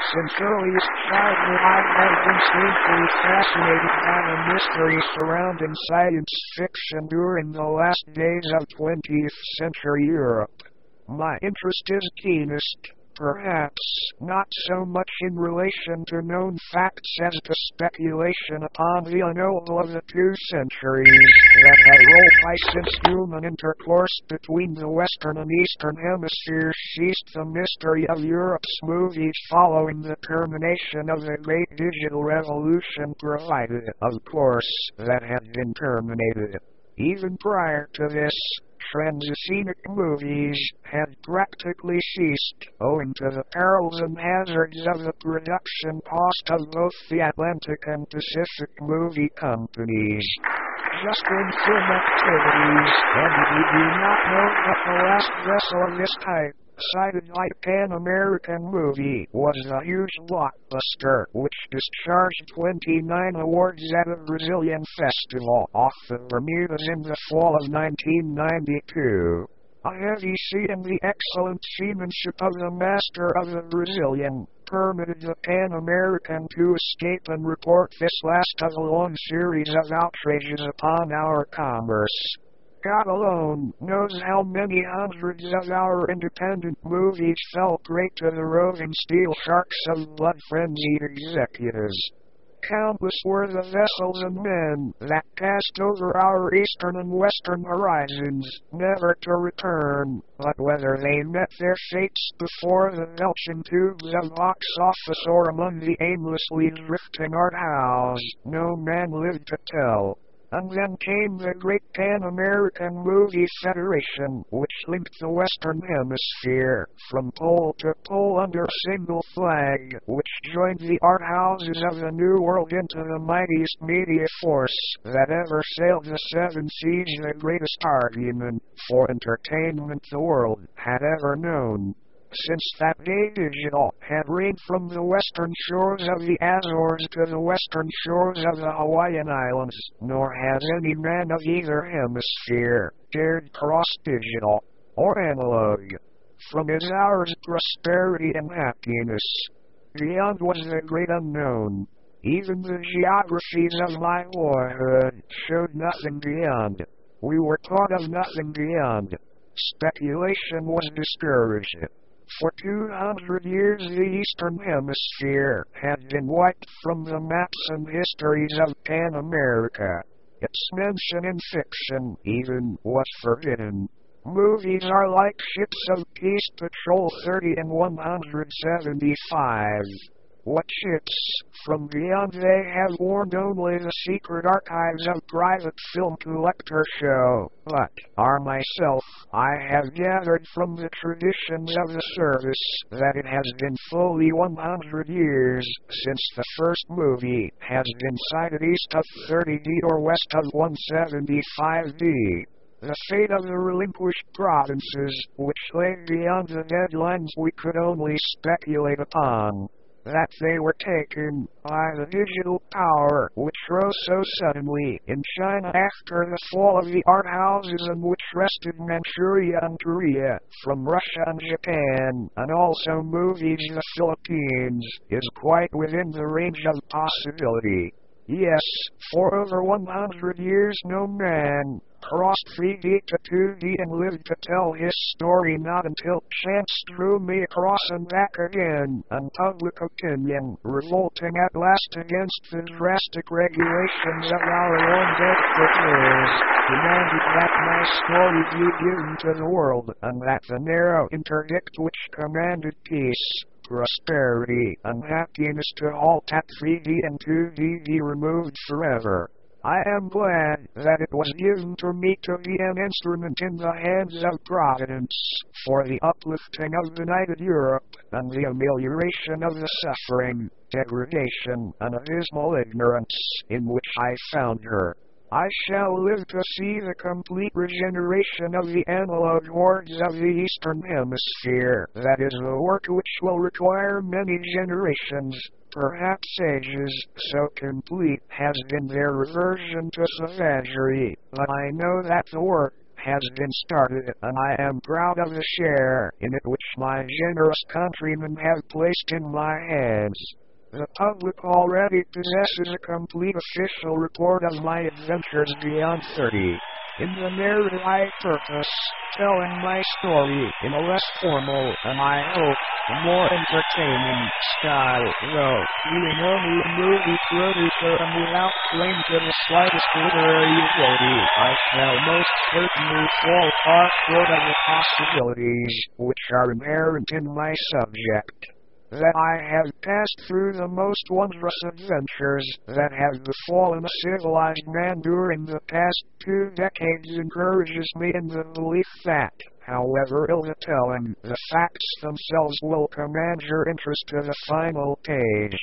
Since earliest childhood I have been painfully fascinated by the mystery surrounding science fiction during the last days of 20th century Europe. My interest is keenest, perhaps, not so much in relation to known facts as to speculation upon the unknowable of the 2 centuries that have rolled by since human intercourse between the Western and Eastern hemispheres ceased. The mystery of Europe's movies following the termination of the Great Digital Revolution provided, of course, that had been terminated. Even prior to this, transoceanic movies had practically ceased, owing to the perils and hazards of the production cost of both the Atlantic and Pacific movie companies. Just in film activities, and we do not know that the last vessel of this type, cited like Pan-American movie, was a huge blockbuster which discharged 29 awards at a Brazilian festival off the Bermudas in the fall of 1992. A heavy sea and the excellent seamanship of the master of the Brazilian permitted the Pan-American to escape and report this last of a long series of outrages upon our commerce. God alone knows how many hundreds of our independent movies fell prey to the roving steel sharks of blood-frenzied executives. Countless were the vessels and men that passed over our eastern and western horizons, never to return, but whether they met their fates before the belching tubes of box office or among the aimlessly drifting art house, no man lived to tell. And then came the Great Pan-American Movie Federation, which linked the Western Hemisphere from pole to pole under a single flag, which joined the art houses of the New World into the mightiest media force that ever sailed the 7 seas, the greatest argument for entertainment the world had ever known. Since that day digital had reigned from the western shores of the Azores to the western shores of the Hawaiian Islands, nor has any man of either hemisphere dared cross digital or analog. From his hours of prosperity and happiness, beyond was the great unknown. Even the geographies of my boyhood showed nothing beyond. We were taught of nothing beyond. Speculation was discouraged. For 200 years the Eastern Hemisphere had been wiped from the maps and histories of Pan America. Its mention in fiction, even, was forbidden. Movies are like ships of peace patrol 30 and 175. What ships from beyond they have warned only the secret archives of private film collector show, but myself, I have gathered from the traditions of the service that it has been fully 100 years since the first movie has been sighted east of 30D or west of 175D. The fate of the relinquished provinces, which lay beyond the deadlines we could only speculate upon. That they were taken by the digital power which rose so suddenly in China after the fall of the art houses and which wrested Manchuria and Korea from Russia and Japan, and also movies the Philippines, is quite within the range of possibility. Yes, for over 100 years no man crossed 3D to 2D and lived to tell his story, not until chance drew me across and back again, and public opinion, revolting at last against the drastic regulations of our own desperate laws, demanded that my story be given to the world, and that the narrow interdict which commanded peace, prosperity, and happiness to halt at 3D and 2D be removed forever. I am glad that it was given to me to be an instrument in the hands of Providence for the uplifting of benighted Europe and the amelioration of the suffering, degradation, and abysmal ignorance in which I found her. I shall live to see the complete regeneration of the analog hordes of the Eastern Hemisphere. That is a work which will require many generations, perhaps ages, so complete has been their reversion to savagery. But I know that the work has been started, and I am proud of the share in it which my generous countrymen have placed in my hands. The public already possesses a complete official report of my adventures beyond 30. In the narrative I purpose telling my story in a less formal, and I hope, a more entertaining style, though being only a movie producer and without claim to the slightest literary ability, I shall most certainly fall far short of the possibilities which are inherent in my subject. That I have passed through the most wondrous adventures that have befallen a civilized man during the past 2 decades encourages me in the belief that, however ill the telling, the facts themselves will command your interest to the final page.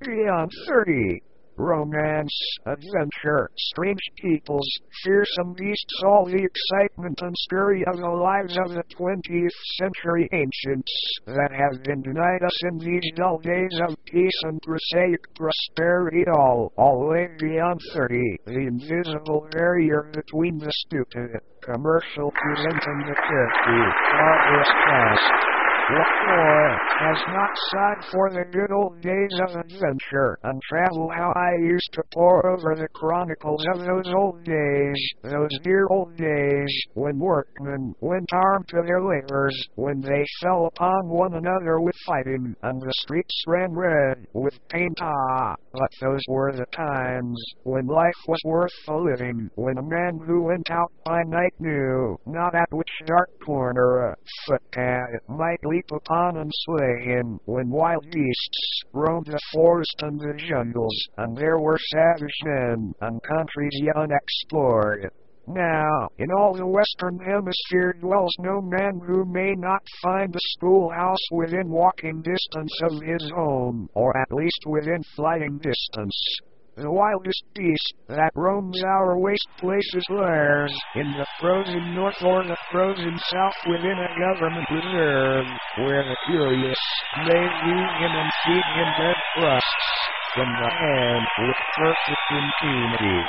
Beyond 30. Romance, adventure, strange peoples, fearsome beasts, all the excitement and scurry of the lives of the 20th century ancients that have been denied us in these dull days of peace and prosaic prosperity, all lay beyond 30, the invisible barrier between the stupid, commercial presenting the carefree, progress past. What boy has not sighed for the good old days of adventure and travel? How I used to pore over the chronicles of those old days, those dear old days, when workmen went armed to their labors, when they fell upon one another with fighting, and the streets ran red with paint. Ah, but those were the times when life was worth the living, when a man who went out by night knew not at which dark corner a footpad might leap upon and slay him, when wild beasts roamed the forest and the jungles, and there were savage men and countries yet unexplored. Now, in all the Western Hemisphere dwells no man who may not find a schoolhouse within walking distance of his home, or at least within flying distance. The wildest beast that roams our waste places lairs in the frozen north or the frozen south within a government reserve, where the curious may view him and feed him bread crusts from the hand with perfect impunity.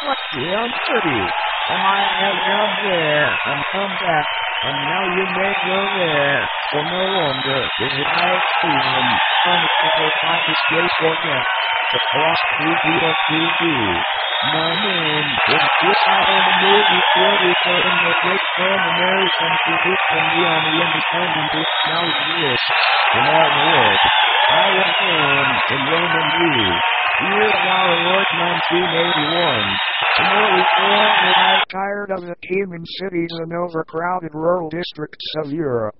But beyond 30, and I have gone there and come back, and now you may go there, for no longer is it high season, punishable by disgrace or death. The cross 3D or 3D. My name is Chris. I am a movie producer in the great Pan-American tradition beyond the independent now exists in all the world. I was born in Roman Greece, year of our Lord 1981. In early form, I tired of the teeming cities and overcrowded rural districts of Europe.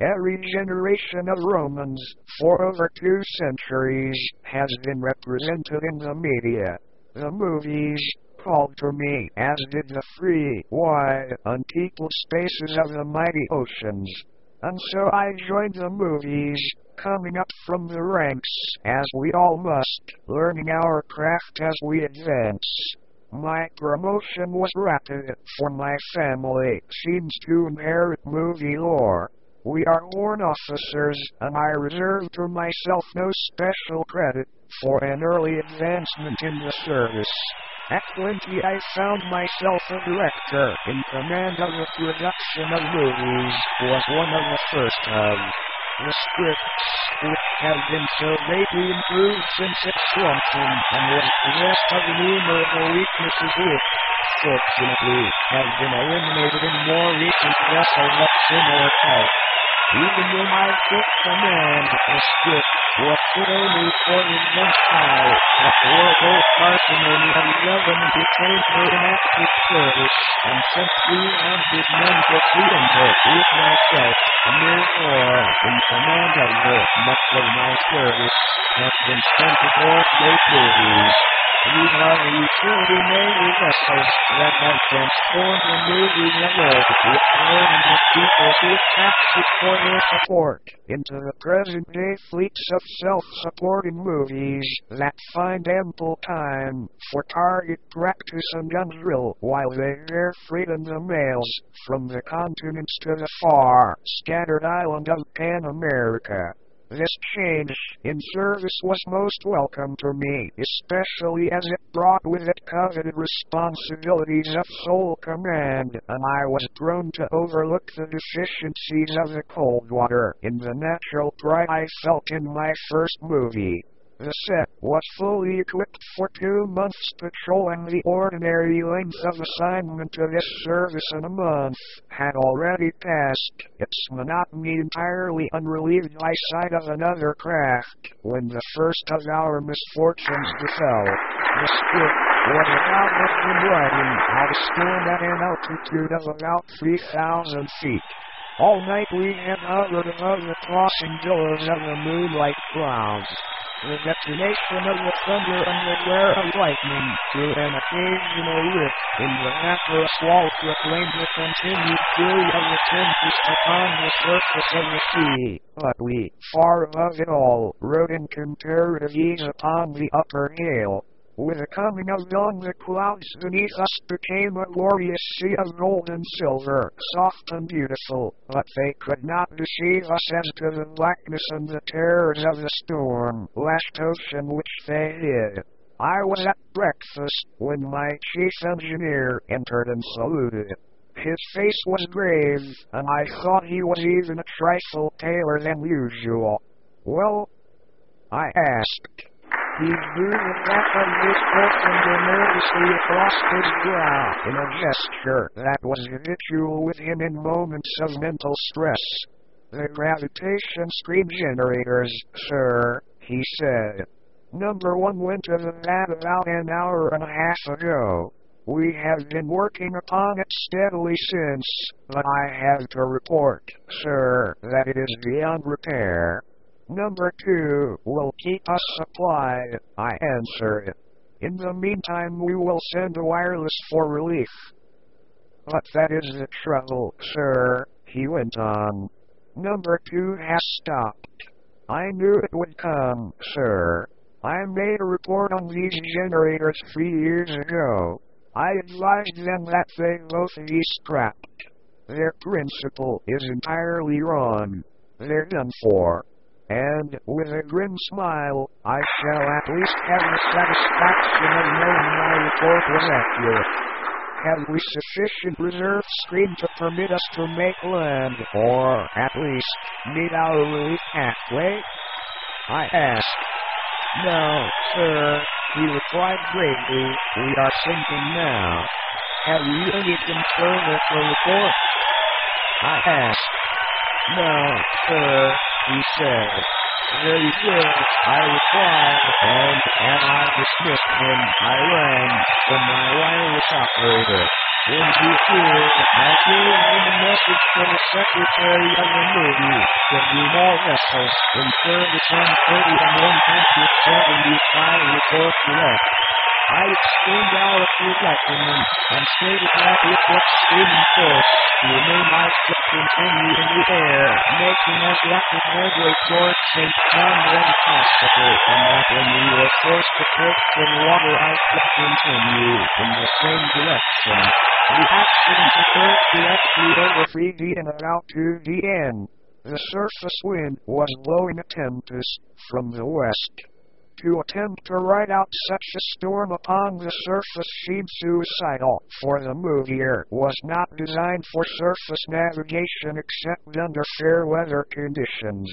Every generation of Romans, for over 2 centuries, has been represented in the media. The movies called to me, as did the free, wide, unpeopled spaces of the mighty oceans. And so I joined the movies, coming up from the ranks, as we all must, learning our craft as we advance. My promotion was rapid, for my family seems to inherit movie lore. We are sworn officers, and I reserve to myself no special credit for an early advancement in the service. At 20 I found myself a director in command of the production of movies, was one of the first of the scripts, which have been so greatly improved since its launching, and was possessed of innumerable weaknesses which, fortunately, have been eliminated in more recent vessels of similar type. Even when I took command, the script was put only for immense power, that the local parsimony of the government retained her in active service, and sent 300 men to freedom her with myself, and therefore, in command of her, much of my service has been spent aboard great movies. These are the utility Navy vessels that have transformed the Navy network with millions of people who tax it for their support into the present-day fleets of self-supporting movies that find ample time for target practice and gun drill while they bear freight in the mails from the continents to the far, scattered island of Pan America. This change in service was most welcome to me, especially as it brought with it coveted responsibilities of sole command, and I was prone to overlook the deficiencies of the cold water in the natural pride I felt in my first movie. The set was fully equipped for 2 months patrolling. The ordinary length of assignment to this service in a month had already passed, its monotony entirely unrelieved by sight of another craft, when the first of our misfortunes befell. The ship was about to riding out a storm at an altitude of about 3,000 feet. All night we had hovered above the tossing billows of the moonlight clouds. The detonation of the thunder and the glare of lightning through an occasional rift in the adverse wall proclaimed the continued fury of the tempest upon the surface of the sea. But we, far above it all, rode in comparative ease upon the upper gale. With the coming of dawn, the clouds beneath us became a glorious sea of gold and silver, soft and beautiful, but they could not deceive us as to the blackness and the terrors of the storm, lashed ocean which they hid. I was at breakfast when my chief engineer entered and saluted. His face was grave, and I thought he was even a trifle paler than usual. "Well?" I asked. He drew the back of his forefinger nervously across his brow in a gesture that was habitual with him in moments of mental stress. "The gravitation screen generators, sir," he said. "Number 1 went to the vat about an hour and a half ago. We have been working upon it steadily since, but I have to report, sir, that it is beyond repair. Number 2 will keep us supplied," I answered. "In the meantime we will send a wireless for relief." "But that is the trouble, sir," he went on. "Number 2 has stopped. I knew it would come, sir. I made a report on these generators 3 years ago. I advised them that they both be scrapped. Their principle is entirely wrong. They're done for. And, with a grim smile, I shall at least have the satisfaction of knowing my report was accurate. Have we sufficient reserve screen to permit us to make land, or, at least, meet our relief halfway?" I asked. "No, sir," he replied gravely, "we are sinking now. Have you anything further to report?" I asked. "No, sir," he said. "Very good," I replied, and as I dismissed him, I rang for my wireless operator. When he appeared, I gave him a message for the secretary of the Navy to be all vessels in service on 30 and 175 reports left. I explained our predicament and stated that if its steaming force remain, I should continue in the air, making as rapid headway towards St. John as possible, and that when we were forced to take to the water, I should continue in the same direction. The accident occurred directly over 3D and about 2D N. The surface wind was blowing a tempest from the west. To attempt to ride out such a storm upon the surface seemed suicidal, for the Movier was not designed for surface navigation except under fair weather conditions.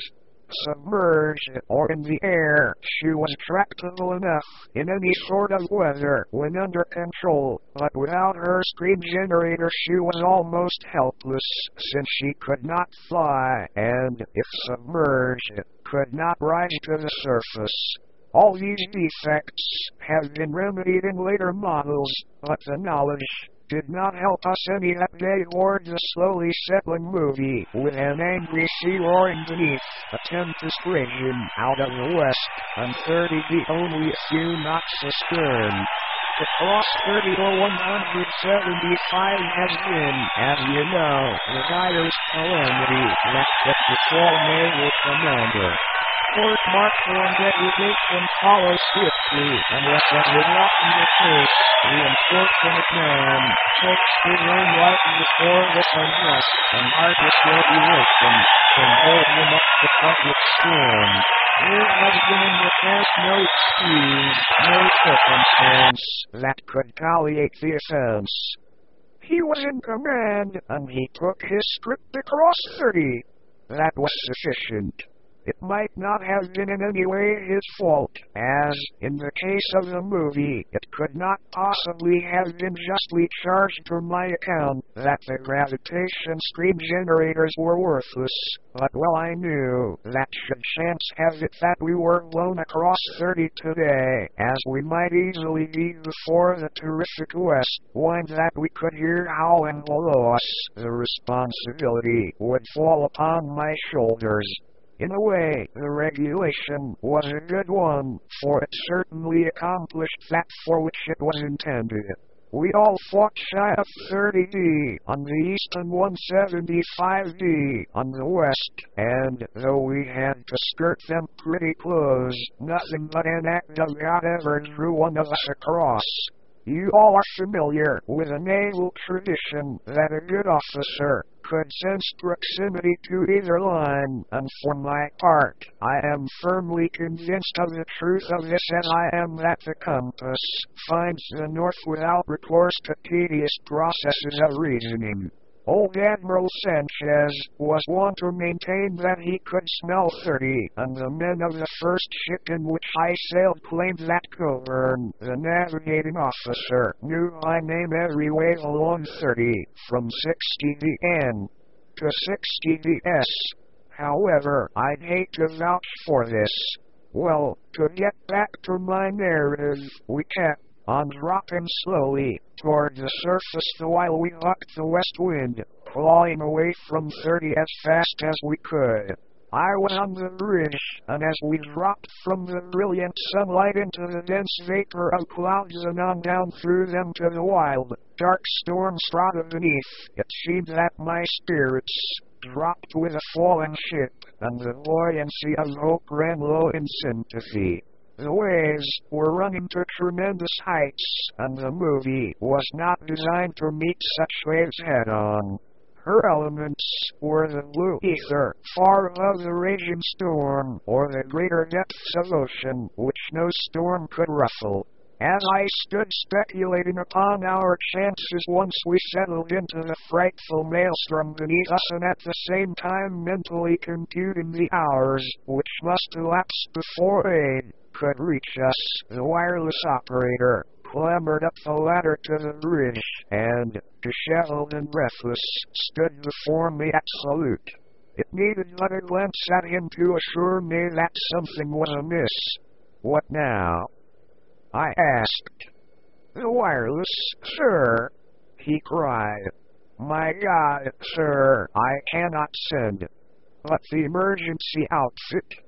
Submerged or in the air, she was tractable enough in any sort of weather when under control, but without her screen generator she was almost helpless, since she could not fly, and, if submerged, could not rise to the surface. All these defects have been remedied in later models, but the knowledge did not help us any that day aboard the slowly settling Movie, with an angry sea roaring beneath, a tempest raging out of the west, and 30 the only a few knots astern. To cross 30 or 175 has been, as you know, the direst calamity that could befall naval commander. court martial and degradation follows swiftly, unless as is often the case, the unfortunate man takes his own life before this unjust and heartless regulation can hold him up to public scorn. There has been in the past no excuse, no circumstance that could palliate the offense. He was in command, and he took his script across 30. That was sufficient. It might not have been in any way his fault, as, in the case of the movie, it could not possibly have been justly charged to my account that the gravitation stream generators were worthless, but well I knew that should chance have it that we were blown across 30 today, as we might easily be before the terrific west wind that we could hear howling below us, the responsibility would fall upon my shoulders. In a way, the regulation was a good one, for it certainly accomplished that for which it was intended. We all fought shy of 30D on the east and 175D on the west, and though we had to skirt them pretty close, nothing but an act of God ever drew one of us across. You all are familiar with a naval tradition that a good officer could sense proximity to either line, and for my part, I am firmly convinced of the truth of this as I am that the compass finds the north without recourse to tedious processes of reasoning. Old Admiral Sanchez was wont to maintain that he could smell 30, and the men of the first ship in which I sailed claimed that Coburn, the navigating officer, knew by name every wave along 30, from 60 to 60 However, I'd hate to vouch for this. Well, to get back to my narrative, we kept on dropping slowly toward the surface the while we bucked the west wind, clawing away from 30 as fast as we could. I was on the bridge, and as we dropped from the brilliant sunlight into the dense vapor of clouds and on down through them to the wild, dark storm strata beneath, it seemed that my spirits dropped with a falling ship, and the buoyancy of hope ran low in sympathy. The waves were running to tremendous heights, and the movie was not designed to meet such waves head-on. Her elements were the blue ether, far above the raging storm, or the greater depths of ocean, which no storm could ruffle. As I stood speculating upon our chances once we settled into the frightful maelstrom beneath us and at the same time mentally computing the hours which must elapse before aid could reach us, the wireless operator clambered up the ladder to the bridge and, disheveled and breathless, stood before me at salute. It needed but a glance at him to assure me that something was amiss. What now? I asked. The wireless, sir, he cried. My God, sir, I cannot send. But the emergency outfit?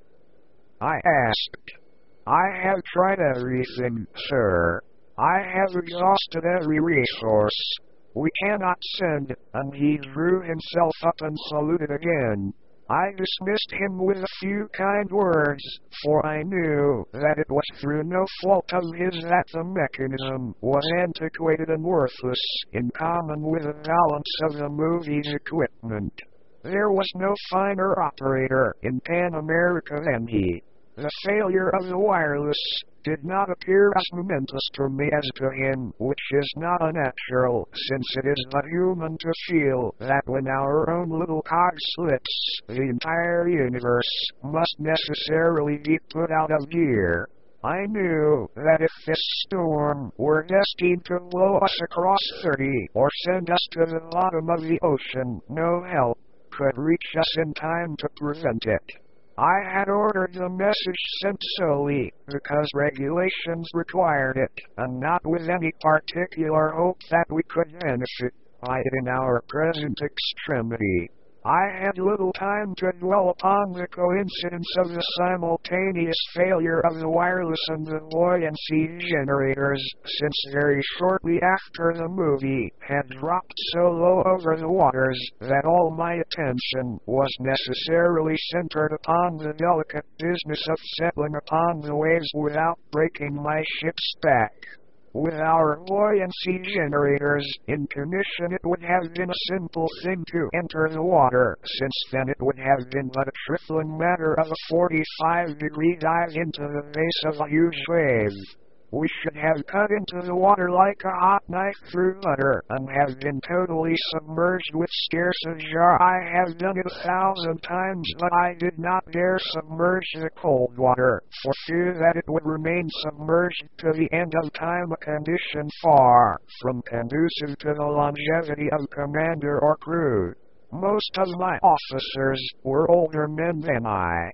I asked. I have tried everything, sir. I have exhausted every resource. We cannot send, and he drew himself up and saluted again. I dismissed him with a few kind words, for I knew that it was through no fault of his that the mechanism was antiquated and worthless, in common with the balance of the movie's equipment. There was no finer operator in Pan America than he. The failure of the wireless did not appear as momentous to me as to him, which is not unnatural, since it is but human to feel that when our own little cog slips, the entire universe must necessarily be put out of gear. I knew that if this storm were destined to blow us across 30 or send us to the bottom of the ocean, no help could reach us in time to prevent it. I had ordered the message sent solely because regulations required it, and not with any particular hope that we could benefit by it in our present extremity. I had little time to dwell upon the coincidence of the simultaneous failure of the wireless and the buoyancy generators, since very shortly after the movie had dropped so low over the waters that all my attention was necessarily centered upon the delicate business of settling upon the waves without breaking my ship's back. With our buoyancy generators in commission, it would have been a simple thing to enter the water, since then it would have been but a trifling matter of a 45-degree dive into the base of a huge wave. We should have cut into the water like a hot knife through butter, and have been totally submerged with scarce a jar. I have done it 1,000 times, but I did not dare submerge the cold water, for fear that it would remain submerged to the end of time, a condition far from conducive to the longevity of commander or crew. Most of my officers were older men than I.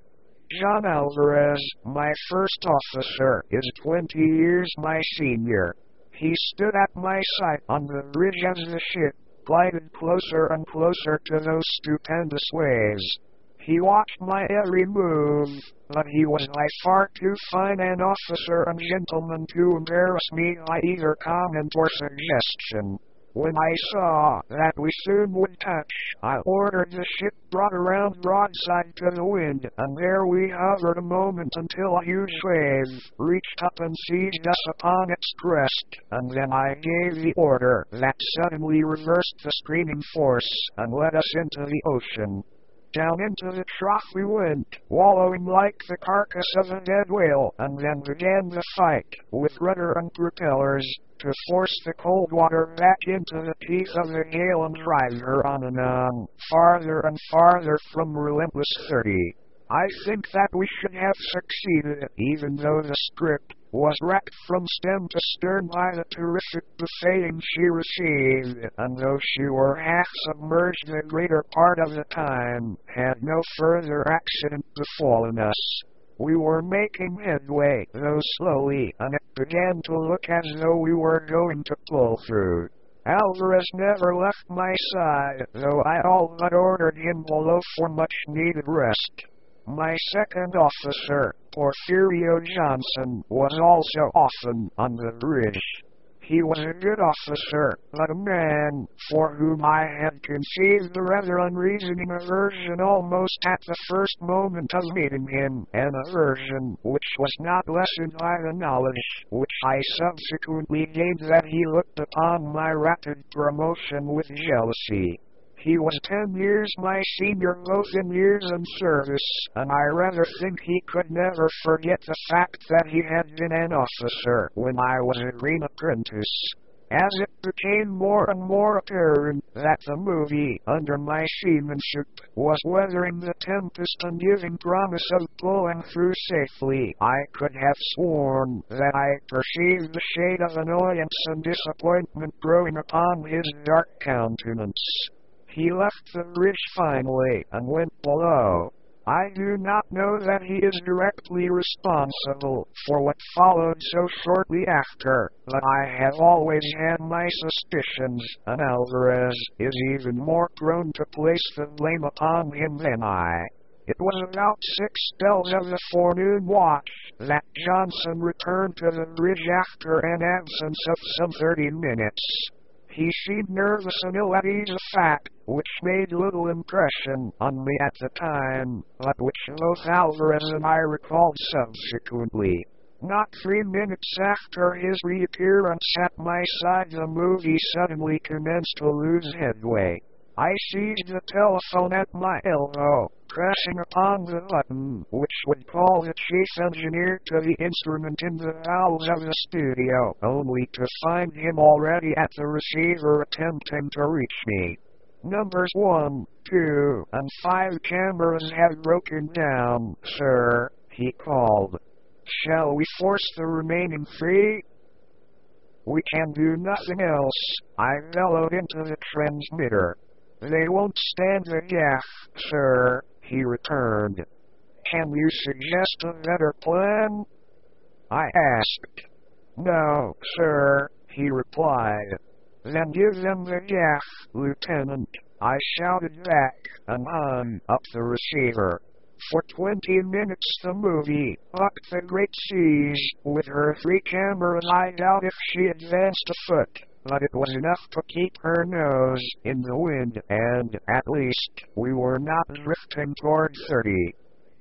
John Alvarez, my first officer, is 20 years my senior. He stood at my side on the bridge as the ship glided closer and closer to those stupendous waves. He watched my every move, but he was by far too fine an officer and gentleman to embarrass me by either comment or suggestion. When I saw that we soon would touch, I ordered the ship brought around broadside to the wind, and there we hovered a moment until a huge wave reached up and seized us upon its crest, and then I gave the order that suddenly reversed the screening force and led us into the ocean. Down into the trough we went, wallowing like the carcass of a dead whale, and then began the fight, with rudder and propellers, to force the cold water back into the teeth of the gale and drive her on and on, farther and farther from relentless 30. I think that we should have succeeded, even though the script was wrecked from stem to stern by the terrific buffeting she received, and though she were half submerged the greater part of the time, had no further accident befallen us. We were making headway, though slowly, and it began to look as though we were going to pull through. Alvarez never left my side, though I all but ordered him below for much-needed rest. My second officer, Porfirio Johnson, was also often on the bridge. He was a good officer, but a man for whom I had conceived a rather unreasoning aversion almost at the first moment of meeting him, an aversion which was not lessened by the knowledge which I subsequently gained that he looked upon my rapid promotion with jealousy. He was 10 years my senior both in years and service, and I rather think he could never forget the fact that he had been an officer when I was a green apprentice. As it became more and more apparent that the movie, under my seamanship, was weathering the tempest and giving promise of pulling through safely, I could have sworn that I perceived the shade of annoyance and disappointment growing upon his dark countenance. He left the bridge finally and went below. I do not know that he is directly responsible for what followed so shortly after, but I have always had my suspicions, and Alvarez is even more prone to place the blame upon him than I. It was about 6 bells of the forenoon watch that Johnson returned to the bridge after an absence of some 30 minutes. He seemed nervous and ill at ease, a fact which made little impression on me at the time, but which both Alvarez and I recalled subsequently. Not 3 minutes after his reappearance at my side, the movie suddenly commenced to lose headway. I seized the telephone at my elbow, pressing upon the button which would call the chief engineer to the instrument in the bowels of the studio, only to find him already at the receiver attempting to reach me. Numbers 1, 2, and 5 cameras have broken down, sir, he called. Shall we force the remaining 3? We can do nothing else, I bellowed into the transmitter. They won't stand the gaff, sir, he returned. Can you suggest a better plan? I asked. No, sir, he replied. Then give them the gaff, Lieutenant. I shouted back and hung up the receiver. For 20 minutes the movie, Up the Great Seas, with her 3 cameras, I doubt if she advanced a foot, but it was enough to keep her nose in the wind, and at least we were not drifting toward 30.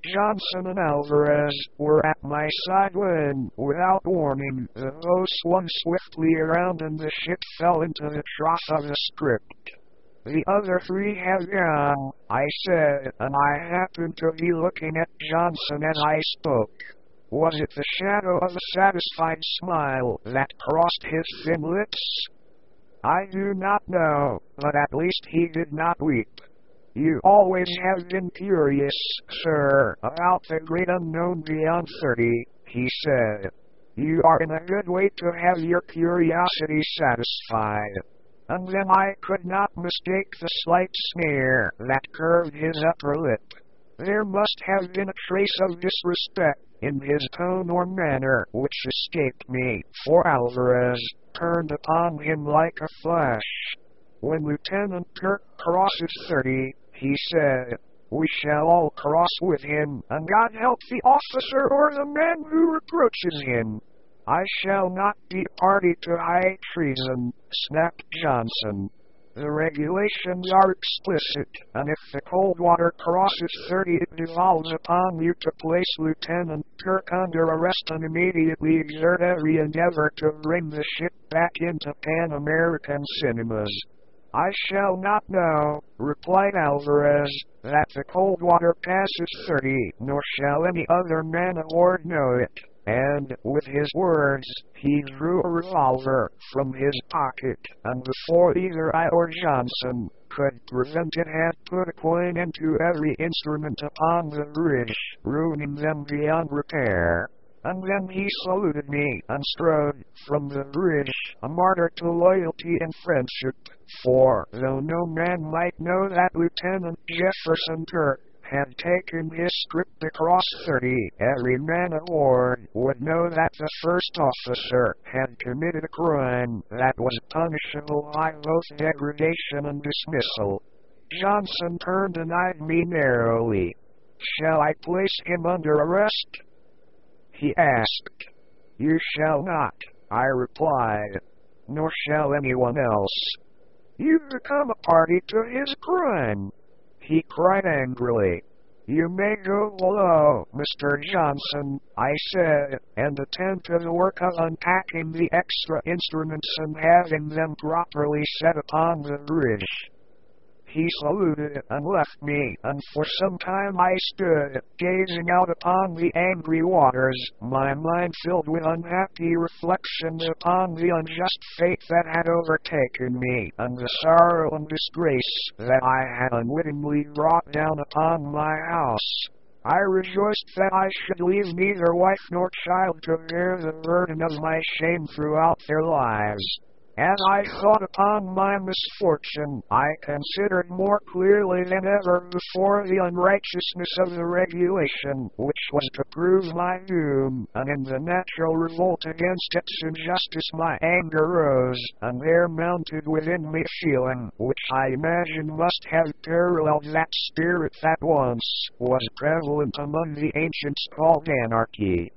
Johnson and Alvarez were at my side when, without warning, the bow swung swiftly around and the ship fell into the trough of the script. The other 3 have gone, I said, and I happened to be looking at Johnson as I spoke. Was it the shadow of a satisfied smile that crossed his thin lips? I do not know, but at least he did not weep. You always have been curious, sir, about the great unknown beyond 30, he said. You are in a good way to have your curiosity satisfied. And then I could not mistake the slight sneer that curved his upper lip. There must have been a trace of disrespect in his tone or manner which escaped me, for Alvarez turned upon him like a flash. When Lieutenant Kirk crosses 30, he said, we shall all cross with him, and God help the officer or the man who reproaches him. I shall not be party to high treason, snapped Johnson. The regulations are explicit, and if the Coldwater crosses 30, it devolves upon you to place Lieutenant Kirk under arrest and immediately exert every endeavor to bring the ship back into Pan American cinemas. I shall not know, replied Alvarez, that the Coldwater passes 30, nor shall any other man aboard know it. And, with his words, he drew a revolver from his pocket, and before either I or Johnson could prevent it had put a coin into every instrument upon the bridge, ruining them beyond repair. And then he saluted me and strode from the bridge, a martyr to loyalty and friendship, for, though no man might know that Lieutenant Jefferson Kirk had taken his script across 30, every man aboard would know that the first officer had committed a crime that was punishable by both degradation and dismissal. Johnson turned and eyed me narrowly. Shall I place him under arrest? He asked. You shall not, I replied, nor shall anyone else. You've become a party to his crime, he cried angrily. You may go below, Mr. Johnson, I said, and attend to the work of unpacking the extra instruments and having them properly set upon the bridge. He saluted and left me, and for some time I stood, gazing out upon the angry waters, my mind filled with unhappy reflections upon the unjust fate that had overtaken me, and the sorrow and disgrace that I had unwittingly brought down upon my house. I rejoiced that I should leave neither wife nor child to bear the burden of my shame throughout their lives. As I thought upon my misfortune, I considered more clearly than ever before the unrighteousness of the regulation, which was to prove my doom, and in the natural revolt against its injustice my anger rose, and there mounted within me a feeling, which I imagine must have paralleled that spirit that once was prevalent among the ancients called anarchy.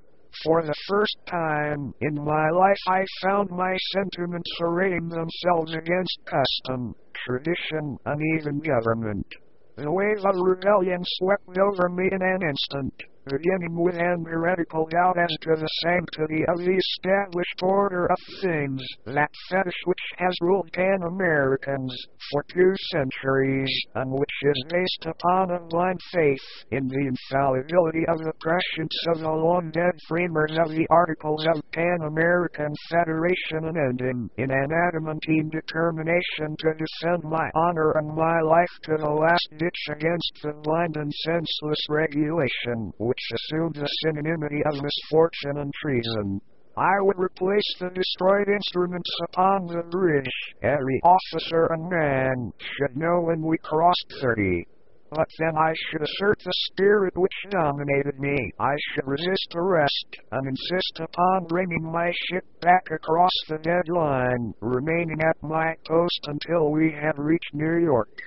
For the first time in my life I found my sentiments arraying themselves against custom, tradition, and even government. The wave of rebellion swept over me in an instant, beginning with an heretical doubt as to the sanctity of the established order of things, that fetish which has ruled Pan Americans for 2 centuries, and which is based upon a blind faith in the infallibility of the prescience of the long-dead framers of the Articles of Pan American Federation, and ending in an adamantine determination to defend my honor and my life to the last ditch against the blind and senseless regulation, which assumed the synonymity of misfortune and treason. I would replace the destroyed instruments upon the bridge, every officer and man should know when we crossed 30. But then I should assert the spirit which dominated me. I should resist arrest, and insist upon bringing my ship back across the dead line, remaining at my post until we had reached New York.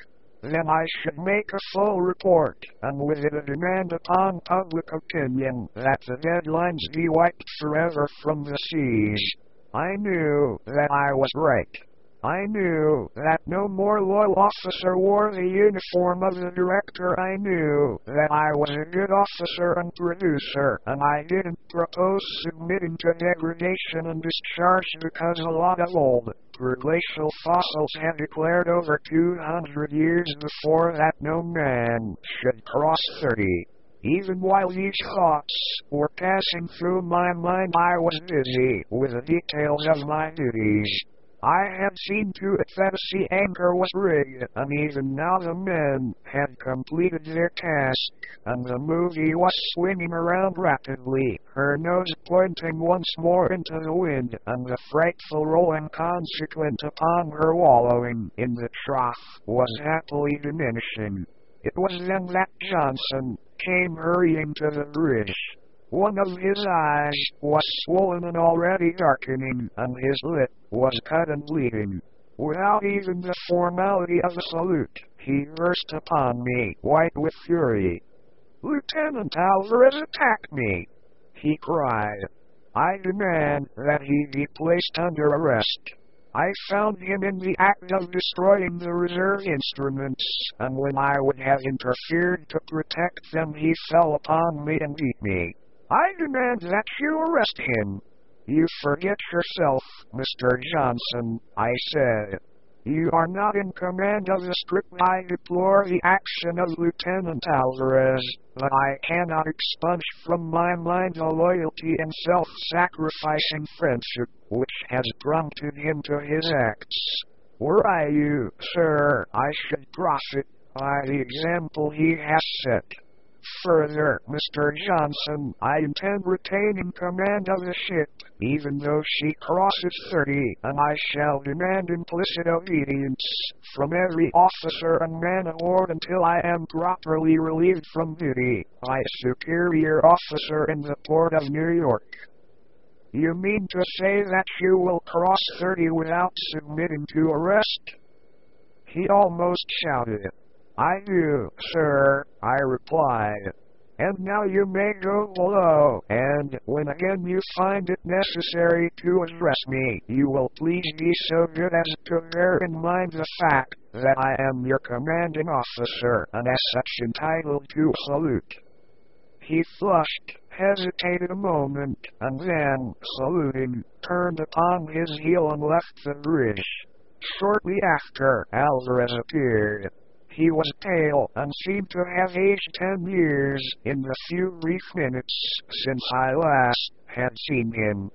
Then I should make a full report, and with it a demand upon public opinion that the deadlines be wiped forever from the seas. I knew that I was right. I knew that no more loyal officer wore the uniform of the director. I knew that I was a good officer and producer, and I didn't propose submitting to degradation and discharge because a lot of old glacial fossils had declared over 200 years before that no man should cross 30. Even while these thoughts were passing through my mind, I was busy with the details of my duties. I had seen to it that a sea anchor was rigged, and even now the men had completed their task, and the movie was swinging around rapidly, her nose pointing once more into the wind, and the frightful rolling consequent upon her wallowing in the trough was happily diminishing. It was then that Johnson came hurrying to the bridge. One of his eyes was swollen and already darkening, and his lip was cut and bleeding. Without even the formality of a salute, he burst upon me, white with fury. "Lieutenant Alvarez attacked me!" he cried. "I demand that he be placed under arrest. I found him in the act of destroying the reserve instruments, and when I would have interfered to protect them, he fell upon me and beat me. I demand that you arrest him." "You forget yourself, Mr. Johnson," I said. "You are not in command of the script. I deplore the action of Lieutenant Alvarez, but I cannot expunge from my mind the loyalty and self-sacrificing friendship which has prompted him to his acts. Were I you, sir, I should profit by the example he has set. Further, Mr. Johnson, I intend retaining command of the ship, even though she crosses 30, and I shall demand implicit obedience from every officer and man aboard until I am properly relieved from duty by a superior officer in the port of New York." "You mean to say that you will cross 30 without submitting to arrest?" he almost shouted. "I do, sir," I replied. "And now you may go below, and when again you find it necessary to address me, you will please be so good as to bear in mind the fact that I am your commanding officer, and as such entitled to a salute." He flushed, hesitated a moment, and then, saluting, turned upon his heel and left the bridge. Shortly after, Alvarez appeared. He was pale and seemed to have aged 10 years in the few brief minutes since I last had seen him.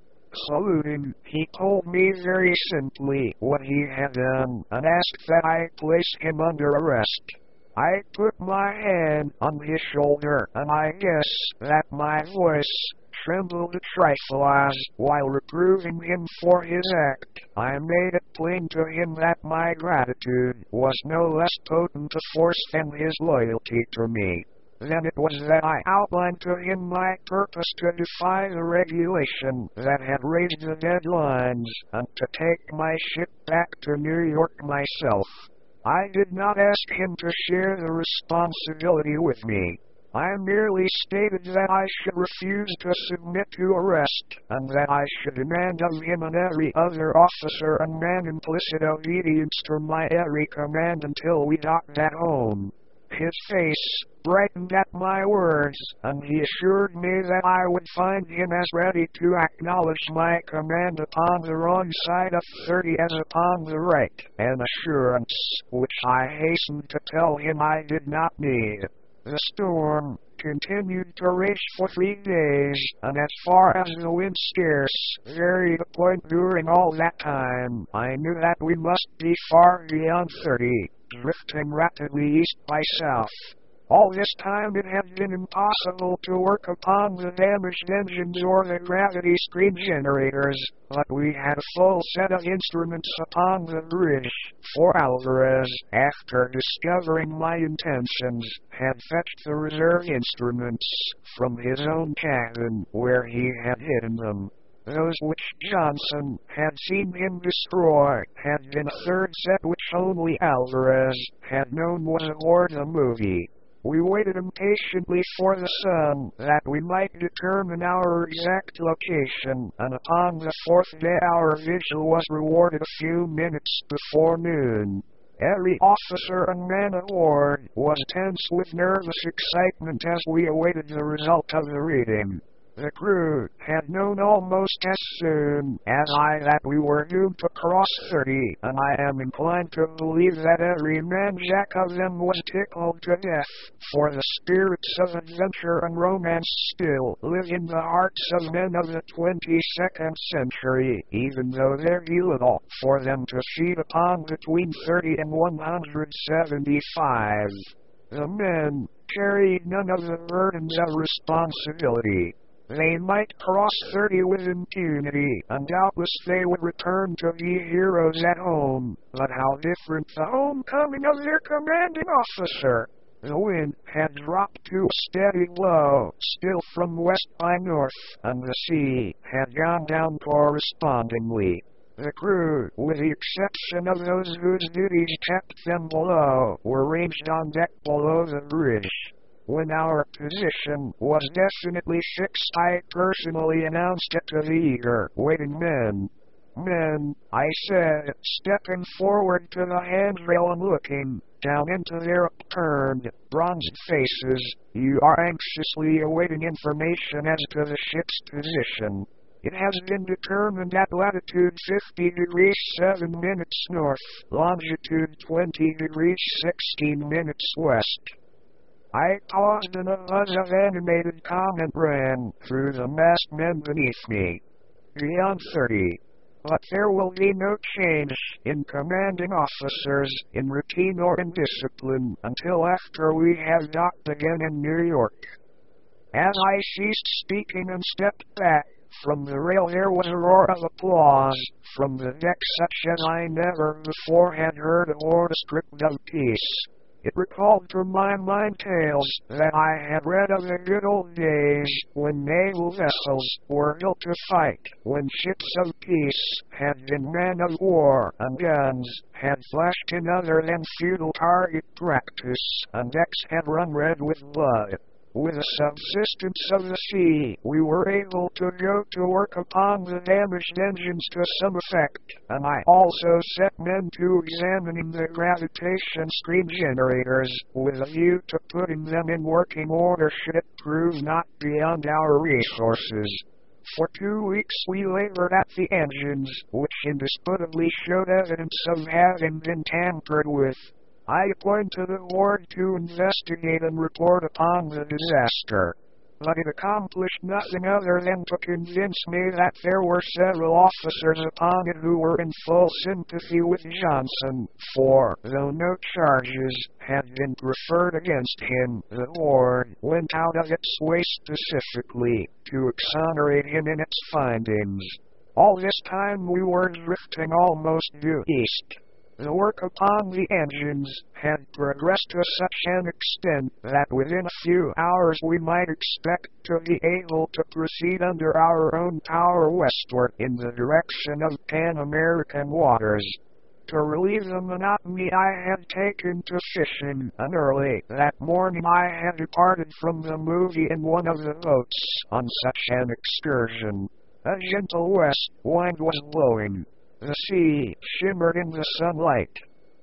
Saluting, he told me very simply what he had done and asked that I place him under arrest. I put my hand on his shoulder, and I guess that my voice trembled a trifle as, while reproving him for his act, I made it plain to him that my gratitude was no less potent a force than his loyalty to me. Then it was that I outlined to him my purpose to defy the regulation that had raised the deadlines, and to take my ship back to New York myself. I did not ask him to share the responsibility with me. I merely stated that I should refuse to submit to arrest, and that I should demand of him and every other officer and man implicit obedience to my every command until we docked at home. His face brightened at my words, and he assured me that I would find him as ready to acknowledge my command upon the wrong side of 30 as upon the right, an assurance which I hastened to tell him I did not need. The storm continued to rage for 3 days, and as far as the wind scarce varied a point during all that time, I knew that we must be far beyond 30, drifting rapidly east by south. All this time it had been impossible to work upon the damaged engines or the gravity screen generators, but we had a full set of instruments upon the bridge, for Alvarez, after discovering my intentions, had fetched the reserve instruments from his own cabin, where he had hidden them. Those which Johnson had seen him destroy had been a third set which only Alvarez had known was aboard the movie. We waited impatiently for the sun that we might determine our exact location, and upon the fourth day our vigil was rewarded a few minutes before noon. Every officer and man aboard was tense with nervous excitement as we awaited the result of the reading. The crew had known almost as soon as I that we were doomed to cross 30, and I am inclined to believe that every man jack of them was tickled to death, for the spirits of adventure and romance still live in the hearts of men of the 22nd century, even though there be little for them to feed upon between 30 and 175. The men carried none of the burdens of responsibility. They might cross 30 with impunity, and doubtless they would return to be heroes at home. But how different the homecoming of their commanding officer! The wind had dropped to a steady blow, still from west by north, and the sea had gone down correspondingly. The crew, with the exception of those whose duties kept them below, were ranged on deck below the bridge. When our position was definitely fixed, I personally announced it to the eager, waiting men. Men, I said, stepping forward to the handrail and looking down into their upturned, bronzed faces, you are anxiously awaiting information as to the ship's position. It has been determined at latitude 50 degrees 7 minutes north, longitude 20 degrees 16 minutes west. I paused and a buzz of animated comment ran through the masked men beneath me. Beyond 30. But there will be no change in commanding officers, in routine or in discipline, until after we have docked again in New York. As I ceased speaking and stepped back from the rail, there was a roar of applause from the deck such as I never before had heard aboard a script of peace. It recalled to my mind tales that I had read of the good old days when naval vessels were built to fight, when ships of peace had been men of war and guns had flashed in other than futile target practice, and decks had run red with blood. With the subsistence of the sea, we were able to go to work upon the damaged engines to some effect, and I also set men to examining the gravitation screen generators, with a view to putting them in working order should it prove not beyond our resources. For 2 weeks we labored at the engines, which indisputably showed evidence of having been tampered with. I appointed a board to investigate and report upon the disaster, but it accomplished nothing other than to convince me that there were several officers upon it who were in full sympathy with Johnson, for, though no charges had been preferred against him, the board went out of its way specifically to exonerate him in its findings. All this time we were drifting almost due east. The work upon the engines had progressed to such an extent that within a few hours we might expect to be able to proceed under our own power westward in the direction of Pan-American waters. To relieve the monotony I had taken to fishing, and early that morning I had departed from the movie in one of the boats on such an excursion. A gentle west wind was blowing. The sea shimmered in the sunlight.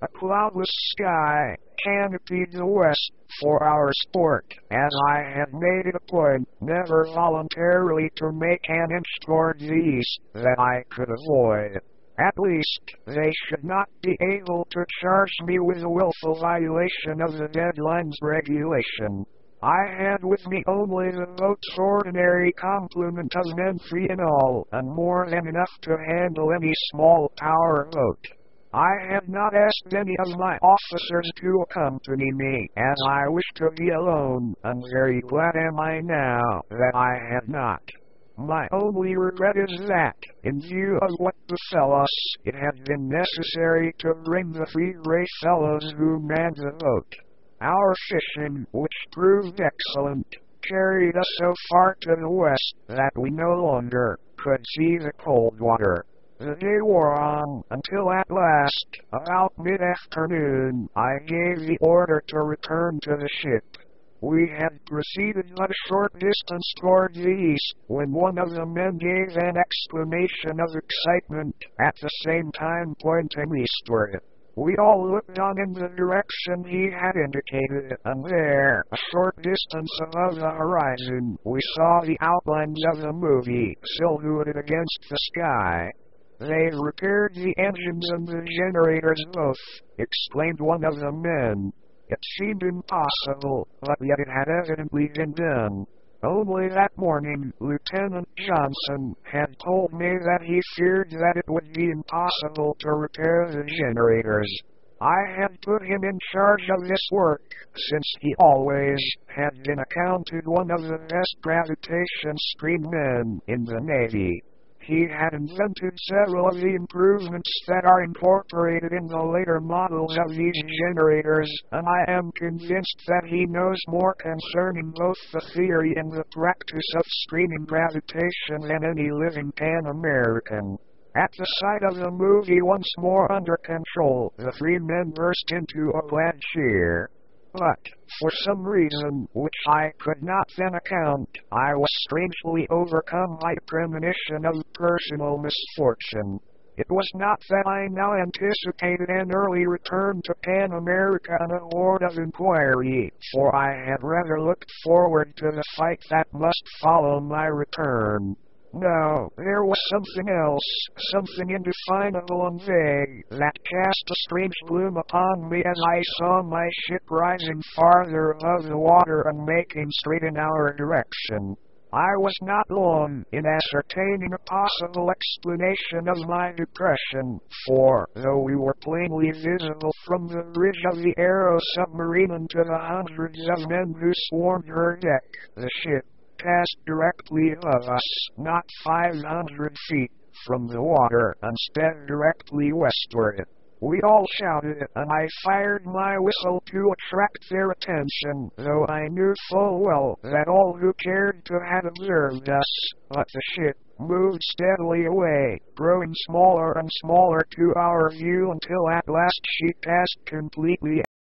A cloudless sky canopied the west for our sport, as I had made it a point never voluntarily to make an inch toward the east that I could avoid. At least, they should not be able to charge me with a willful violation of the deadline's regulation. I had with me only the boat's ordinary complement of men, 3 in all, and more than enough to handle any small power boat. I had not asked any of my officers to accompany me, as I wished to be alone, and very glad am I now that I had not. My only regret is that, in view of what befell us, it had been necessary to bring the 3 brave fellows who manned the boat. Our fishing, which proved excellent, carried us so far to the west that we no longer could see the cold water. The day wore on until at last, about mid-afternoon, I gave the order to return to the ship. We had proceeded but a short distance toward the east when one of the men gave an exclamation of excitement, at the same time pointing eastward. We all looked on in the direction he had indicated, and there, a short distance above the horizon, we saw the outlines of the movie silhouetted against the sky. "They've repaired the engines and the generators both," exclaimed one of the men. It seemed impossible, but yet it had evidently been done. Only that morning, Lieutenant Johnson had told me that he feared that it would be impossible to repair the generators. I had put him in charge of this work, since he always had been accounted one of the best gravitation-screen men in the Navy. He had invented several of the improvements that are incorporated in the later models of these generators, and I am convinced that he knows more concerning both the theory and the practice of screening gravitation than any living Pan American. At the sight of the movie once more under control, the three men burst into a glad cheer. But, for some reason which I could not then account, I was strangely overcome by a premonition of personal misfortune. It was not that I now anticipated an early return to Pan America and a board of inquiry, for I had rather looked forward to the fight that must follow my return. No, there was something else, something indefinable and vague, that cast a strange gloom upon me as I saw my ship rising farther above the water and making straight in our direction. I was not long in ascertaining a possible explanation of my depression, for, though we were plainly visible from the bridge of the Aero submarine and to the hundreds of men who swarmed her deck, the ship passed directly above us, not 500 feet from the water, and sped directly westward. We all shouted, and I fired my whistle to attract their attention, though I knew full well that all who cared to had observed us. But the ship moved steadily away, growing smaller and smaller to our view until at last she passed completely